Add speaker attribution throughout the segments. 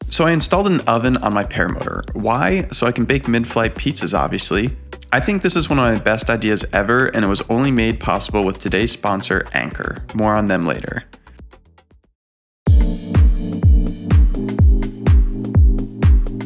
Speaker 1: So I installed an oven on my Paramotor. Why? So I can bake mid-flight pizzas, obviously. I think this is one of my best ideas ever, and it was only made possible with today's sponsor, Anchor. More on them later.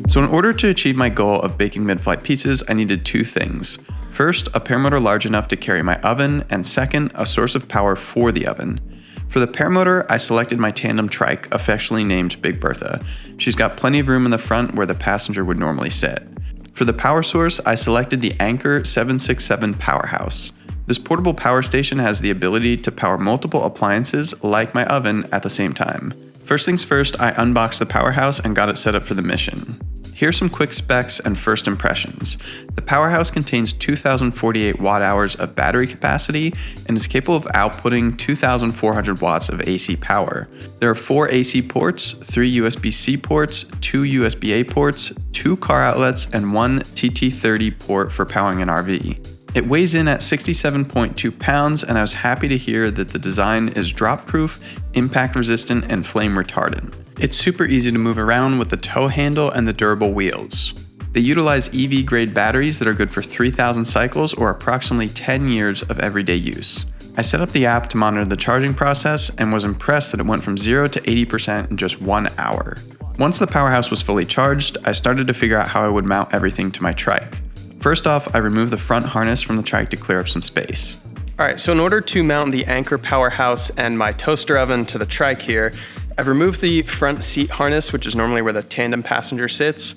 Speaker 1: So in order to achieve my goal of baking mid-flight pizzas, I needed two things. First, a Paramotor large enough to carry my oven, and second, a source of power for the oven. For the Paramotor, I selected my tandem trike, affectionately named Big Bertha. She's got plenty of room in the front where the passenger would normally sit. For the power source, I selected the Anchor 767 Powerhouse. This portable power station has the ability to power multiple appliances, like my oven, at the same time. First things first, I unboxed the Powerhouse and got it set up for the mission. Here's some quick specs and first impressions. The Powerhouse contains 2,048 watt-hours of battery capacity and is capable of outputting 2,400 watts of AC power. There are 4 AC ports, 3 USB-C ports, 2 USB-A ports, 2 car outlets, and 1 TT30 port for powering an RV. It weighs in at 67.2 pounds, and I was happy to hear that the design is drop-proof, impact-resistant, and flame-retardant. It's super easy to move around with the tow handle and the durable wheels. They utilize EV-grade batteries that are good for 3,000 cycles or approximately 10 years of everyday use. I set up the app to monitor the charging process and was impressed that it went from 0 to 80% in just 1 hour. Once the Powerhouse was fully charged, I started to figure out how I would mount everything to my trike. First off, I removed the front harness from the trike to clear up some space.
Speaker 2: Alright, so in order to mount the Anchor Powerhouse and my toaster oven to the trike here, I've removed the front seat harness, which is normally where the tandem passenger sits.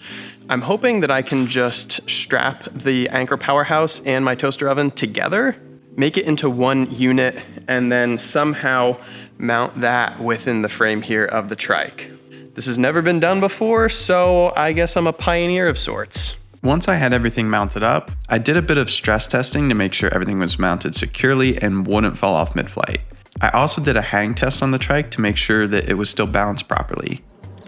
Speaker 2: I'm hoping that I can just strap the Anchor Powerhouse and my toaster oven together, make it into one unit, and then somehow mount that within the frame here of the trike. This has never been done before, so I guess I'm a pioneer of sorts.
Speaker 1: Once I had everything mounted up, I did a bit of stress testing to make sure everything was mounted securely and wouldn't fall off mid-flight. I also did a hang test on the trike to make sure that it was still balanced properly.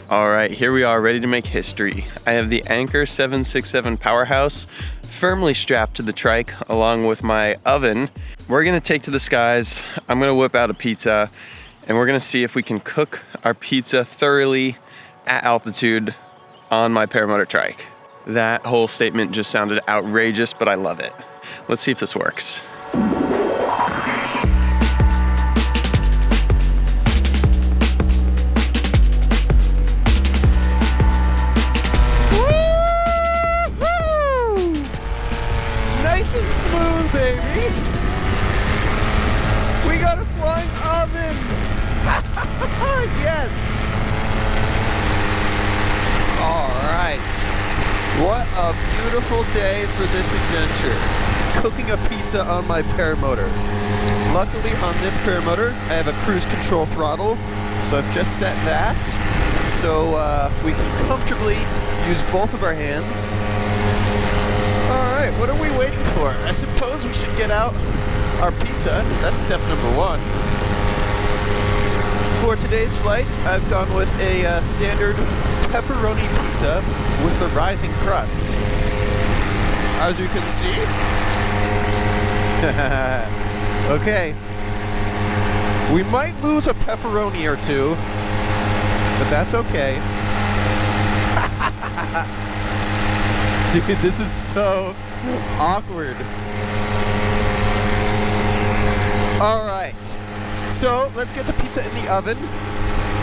Speaker 2: All right, here we are, ready to make history. I have the Anchor 767 Powerhouse firmly strapped to the trike along with my oven. We're gonna take to the skies. I'm gonna whip out a pizza and we're gonna see if we can cook our pizza thoroughly at altitude on my Paramotor trike. That whole statement just sounded outrageous, but I love it. Let's see if this works.
Speaker 3: Nice and smooth, baby. We got a flying oven. Yes. All right. What a beautiful day for this adventure. Cooking a pizza on my Paramotor. Luckily on this Paramotor, I have a cruise control throttle, so I've just set that so we can comfortably use both of our hands. Alright, what are we waiting for? I suppose we should get out our pizza. That's step number 1. For today's flight, I've gone with a standard pepperoni pizza with the rising crust. As you can see. Okay. We might lose a pepperoni or two, but that's okay. Dude, this is so awkward. Alright. So, let's get the pizza in the oven.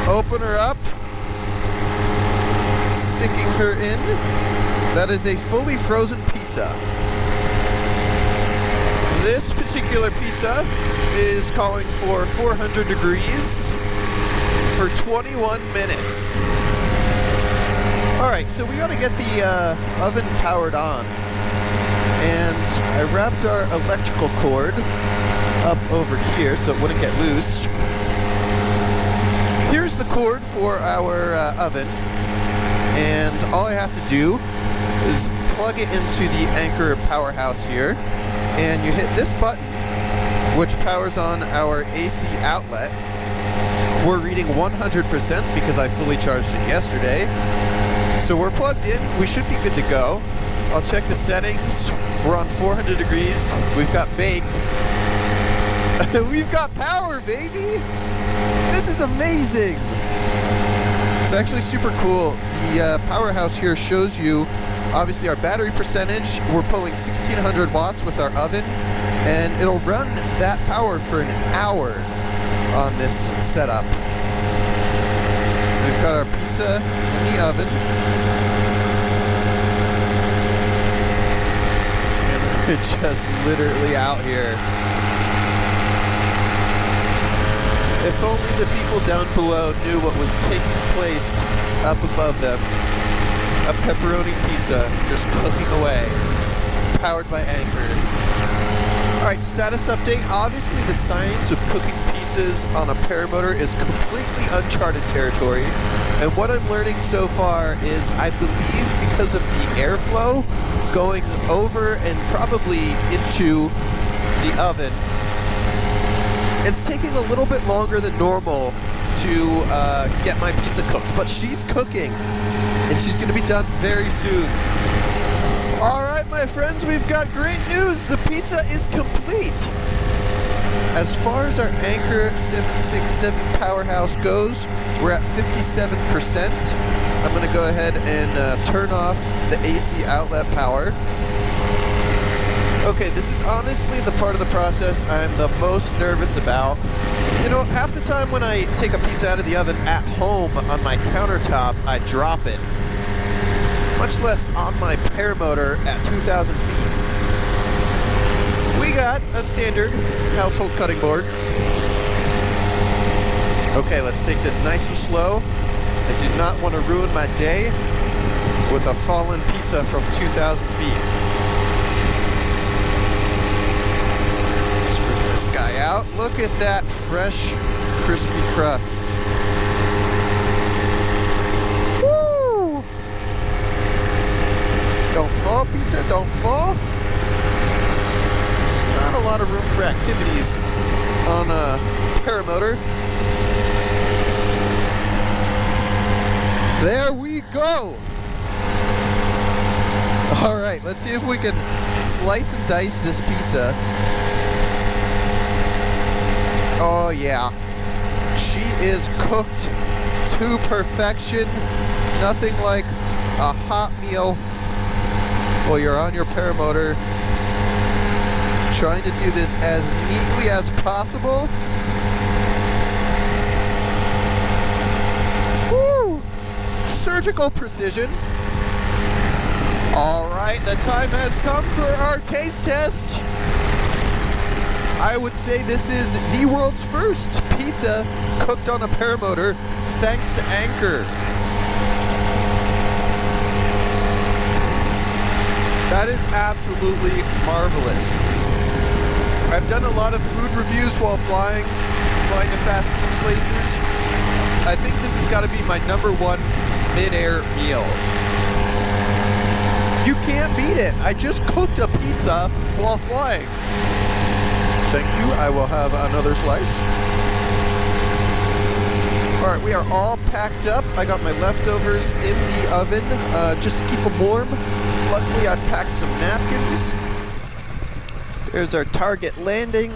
Speaker 3: Open her up. Sticking her in. That is a fully frozen pizza. This particular pizza is calling for 400 degrees for 21 minutes. Alright, so we gotta get the oven powered on. And I wrapped our electrical cord up over here so it wouldn't get loose. Here's the cord for our oven. And all I have to do is plug it into the Anchor Powerhouse here. And you hit this button, which powers on our AC outlet. We're reading 100% because I fully charged it yesterday. So we're plugged in, we should be good to go. I'll check the settings. We're on 400 degrees. We've got bake. We've got power, baby! This is amazing! It's actually super cool. The powerhouse here shows you obviously our battery percentage. We're pulling 1600 watts with our oven, and it'll run that power for an hour on this setup. We've got our pizza in the oven. And we're just literally out here. If only the people down below knew what was taking place up above them. A pepperoni pizza just cooking away, powered by Anchor. Alright, status update. Obviously the science of cooking pizzas on a paramotor is completely uncharted territory. And what I'm learning so far is, I believe because of the airflow going over and probably into the oven, it's taking a little bit longer than normal to get my pizza cooked, but she's cooking, and she's going to be done very soon. All right, my friends, we've got great news. The pizza is complete. As far as our Anchor 767 powerhouse goes, we're at 57%. I'm going to go ahead and turn off the AC outlet power. Okay, this is honestly the part of the process I'm the most nervous about. You know, half the time when I take a pizza out of the oven at home on my countertop, I drop it. Much less on my paramotor at 2,000 feet. We got a standard household cutting board. Okay, let's take this nice and slow. I do not want to ruin my day with a fallen pizza from 2,000 feet. This guy out. Look at that fresh, crispy crust. Woo! Don't fall, pizza, don't fall. There's not a lot of room for activities on a paramotor. There we go. All right, let's see if we can slice and dice this pizza. Oh yeah, she is cooked to perfection. Nothing like a hot meal while you're on your paramotor, trying to do this as neatly as possible. Woo! Surgical precision. All right, the time has come for our taste test. I would say this is the world's first pizza cooked on a paramotor, thanks to Anchor. That is absolutely marvelous. I've done a lot of food reviews while flying to fast food places. I think this has got to be my #1 mid-air meal. You can't beat it. I just cooked a pizza while flying. Thank you. I will have another slice. All right, we are all packed up. I got my leftovers in the oven just to keep them warm. Luckily, I packed some napkins. There's our target landing.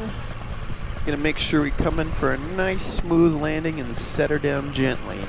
Speaker 3: Gonna make sure we come in for a nice smooth landing and set her down gently.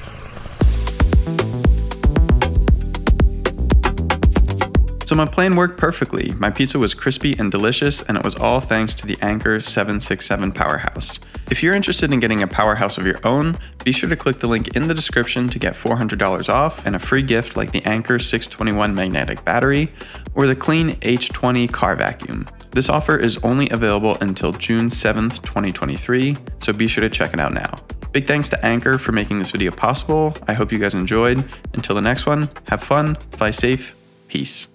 Speaker 1: So my plan worked perfectly. My pizza was crispy and delicious, and it was all thanks to the Anchor 767 powerhouse. If you're interested in getting a powerhouse of your own, be sure to click the link in the description to get $400 off and a free gift like the Anchor 621 magnetic battery or the Clean H20 car vacuum. This offer is only available until June 7th, 2023, so be sure to check it out now. Big thanks to Anchor for making this video possible. I hope you guys enjoyed. Until the next one, have fun, fly safe, peace.